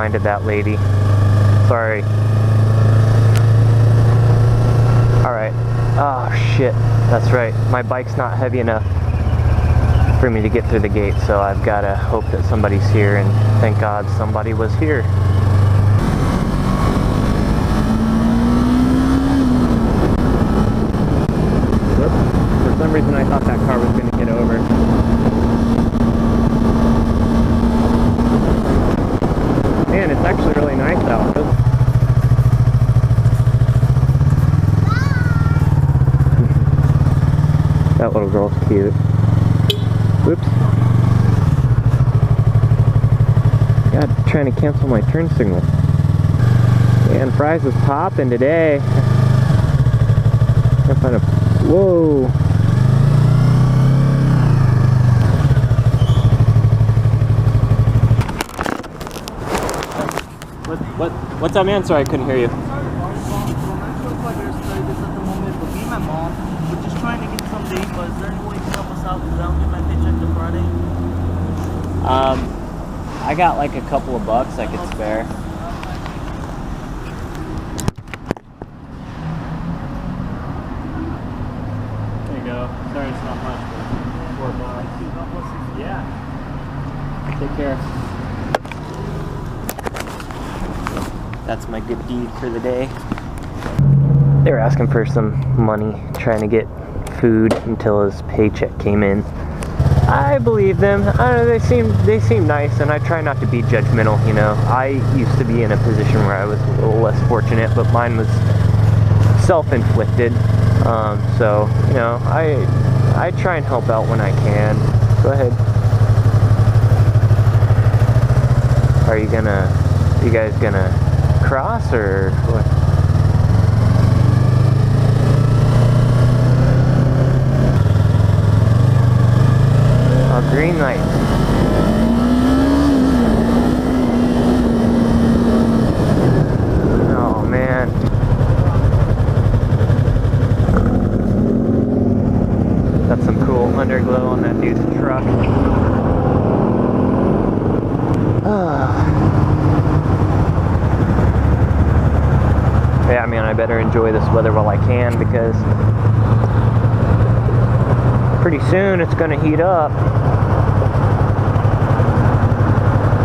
blinded that lady. Sorry. Alright. Oh shit. That's right. My bike's not heavy enough for me to get through the gate, so I've got to hope that somebody's here, and thank God somebody was here. For some reason I thought that car was going to get over. Man, it's actually really nice out. That little girl's cute. Whoops. God, trying to cancel my turn signal. Man, Fry's is popping today. Can't find a... Whoa! What's up, man? Sorry, I couldn't hear you. We're just trying to get some dates, but is there any way you can help us out? Because I don't get my paycheck till Friday. I got like a couple of bucks I could spare. There you go. Sorry, it's not much, but $4. Yeah. Take care. That's my good deed for the day. They were asking for some money, trying to get food until his paycheck came in. I believe them. I don't know, they seem nice, and I try not to be judgmental, you know. I used to be in a position where I was a little less fortunate, but mine was self-inflicted. So, you know, I try and help out when I can. Go ahead. Are you guys gonna cross, or what? Oh, green light. Oh man. That's some cool underglow on that dude's truck. Yeah, I mean, I better enjoy this weather while I can, because pretty soon it's gonna heat up.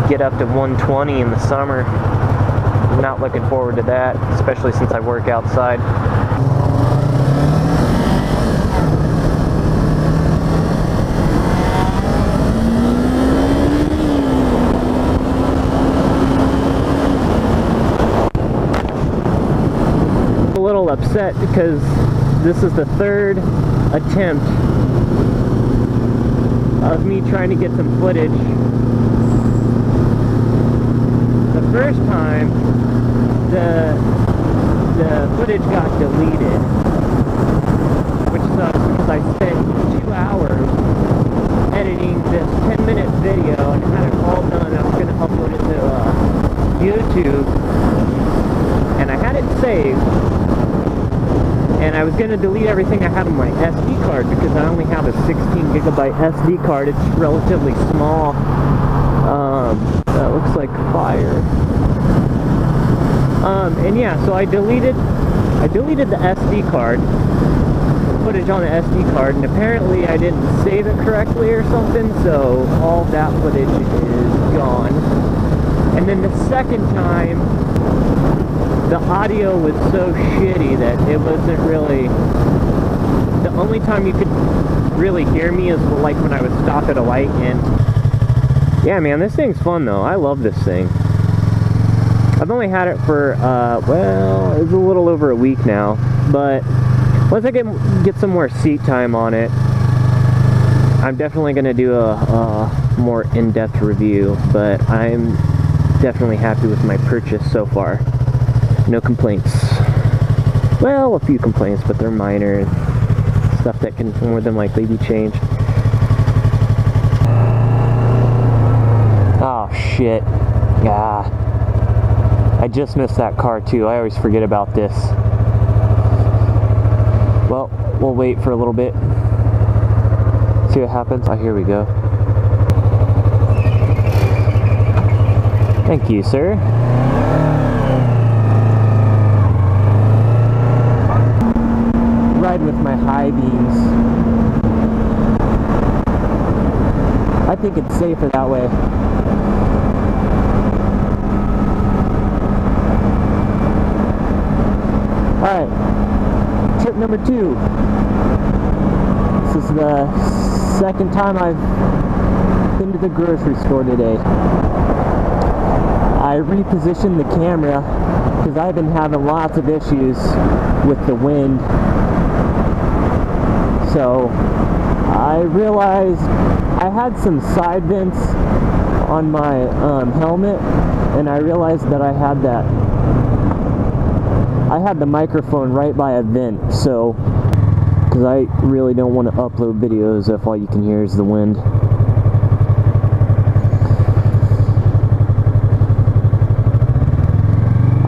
Get up to 120 in the summer. I'm not looking forward to that, especially since I work outside. A little upset because this is the third attempt of me trying to get some footage. The first time, the footage got deleted, which sucks because I spent 2 hours editing this 10-minute video and had it all done. I was going to upload it to YouTube, and I had it saved, and I was going to delete everything I had on my SD card because I only have a 16GB SD card. It's relatively small. That looks like fire. And yeah, so I deleted the SD card, footage on the SD card, and apparently I didn't save it correctly or something, so all that footage is gone. And then the second time, the audio was so shitty that it wasn't really... The only time you could really hear me is like when I would stop at a light. And yeah, man, this thing's fun though. I love this thing. I've only had it for, well, it's a little over a week now, but once I get some more seat time on it, I'm definitely going to do a more in-depth review, but I'm definitely happy with my purchase so far. No complaints. Well, a few complaints, but they're minor, stuff that can more than likely be changed. Oh, shit. Ah. I just missed that car too. I always forget about this. Well, we'll wait for a little bit. See what happens. Oh, here we go. Thank you, sir. Ride with my high beams. I think it's safer that way. Alright, trip number 2. This is the second time I've been to the grocery store today. I repositioned the camera because I've been having lots of issues with the wind. So I realized I had some side vents on my helmet, and I realized that I had the microphone right by a vent, so because I really don't want to upload videos if all you can hear is the wind.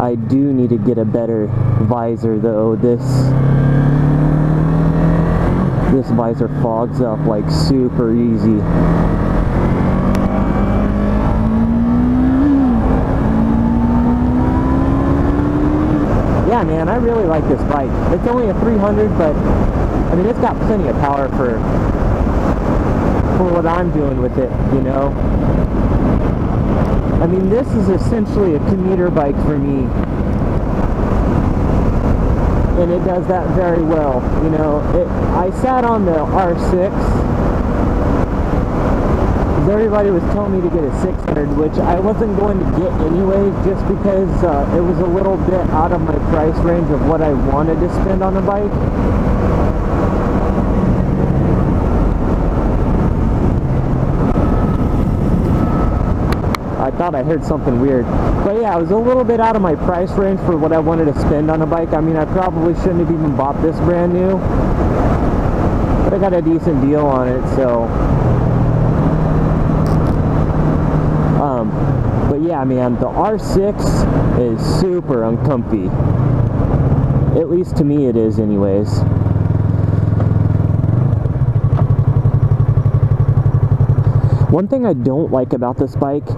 I do need to get a better visor though. This visor fogs up like super easy. Yeah, man, I really like this bike. It's only a 300, but I mean, it's got plenty of power for what I'm doing with it, you know. I mean, this is essentially a commuter bike for me, and it does that very well, you know. I sat on the R6. Everybody was telling me to get a 600, which I wasn't going to get anyway, just because it was a little bit out of my price range of what I wanted to spend on a bike. I thought I heard something weird. But yeah, it was a little bit out of my price range for what I wanted to spend on a bike. I mean, I probably shouldn't have even bought this brand new, but I got a decent deal on it, so... But yeah, man, the R6 is super uncomfy. At least to me it is anyways. One thing I don't like about this bike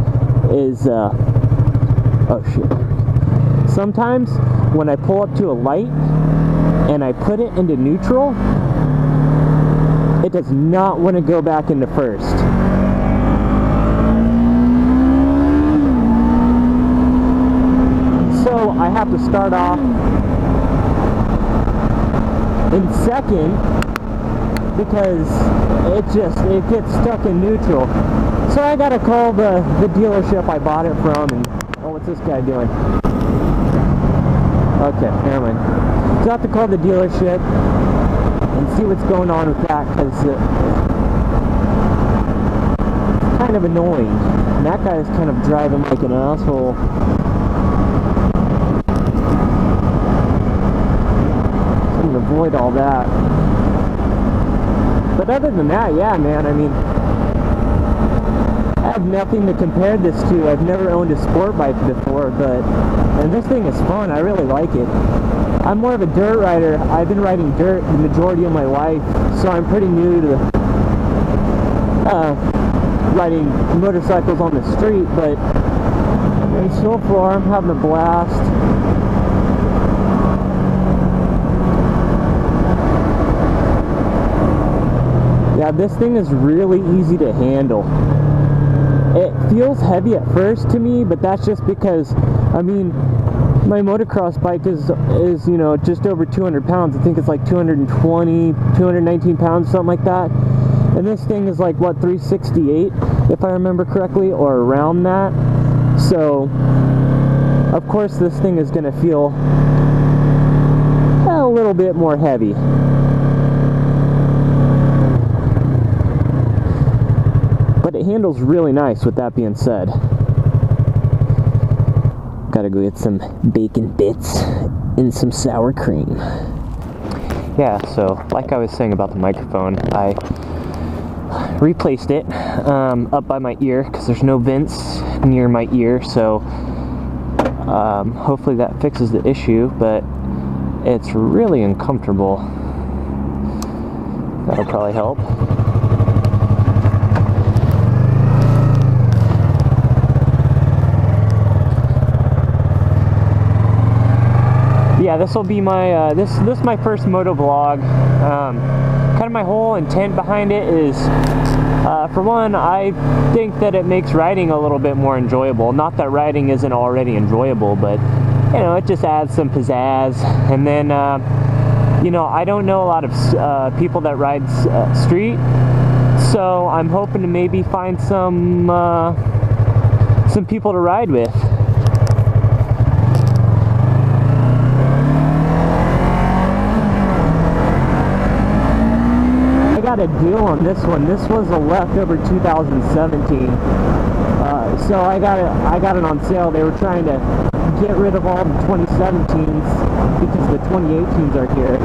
is, oh shit. Sometimes when I pull up to a light and I put it into neutral, it does not want to go back into first. So I have to start off in second because it gets stuck in neutral. So I gotta call the dealership I bought it from, and oh, what's this guy doing? Okay, never mind. So I have to call the dealership and see what's going on with that, because it's kind of annoying. And that guy's kind of driving like an asshole. Avoid all that. But other than that, yeah, man, I mean, I have nothing to compare this to. I've never owned a sport bike before, and this thing is fun. I really like it. I'm more of a dirt rider. I've been riding dirt the majority of my life, so I'm pretty new to riding motorcycles on the street, but so far I'm having a blast. Yeah, this thing is really easy to handle. It feels heavy at first to me, but that's just because, I mean, my motocross bike is you know, just over 200 pounds. I think it's like 220, 219 pounds, something like that. And this thing is like, what, 368, if I remember correctly, or around that. So, of course, this thing is going to feel a little bit more heavy. But it handles really nice, with that being said. Gotta go get some bacon bits and some sour cream. Yeah, so like I was saying about the microphone, I replaced it up by my ear because there's no vents near my ear, so hopefully that fixes the issue, but it's really uncomfortable. That'll probably help. yeah, this will be my this is my first motovlog. Kind of my whole intent behind it is, for one, I think that it makes riding a little bit more enjoyable. Not that riding isn't already enjoyable, but you know, it just adds some pizzazz. And then you know, I don't know a lot of people that ride street, so I'm hoping to maybe find some people to ride with. I got a deal on this one. This was a leftover 2017, so I got it on sale. They were trying to get rid of all the 2017s because the 2018s are here.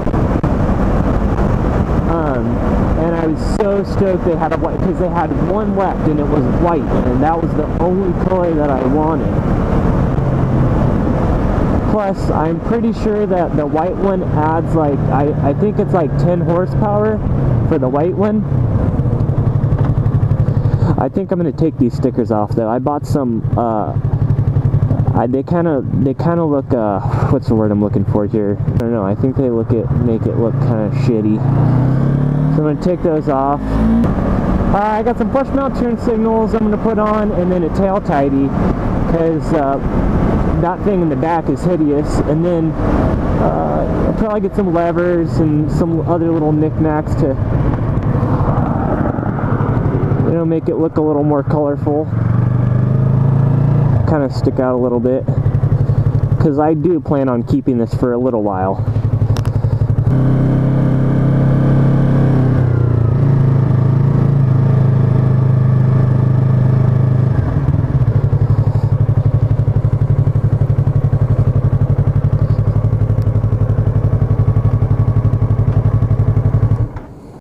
And I was so stoked they had a white, because they had one left and it was white, and that was the only color that I wanted. Plus, I'm pretty sure that the white one adds like, I think it's like 10 horsepower for the white one. I think I'm going to take these stickers off though. I bought some, they kind of look, what's the word I'm looking for here? I don't know, I think they make it look kind of shitty. So I'm going to take those off. I got some push mount turn signals I'm going to put on, and then a tail tidy, because that thing in the back is hideous. And then I'll probably get some levers and some other little knickknacks to, you know, make it look a little more colorful, kind of stick out a little bit, because I do plan on keeping this for a little while.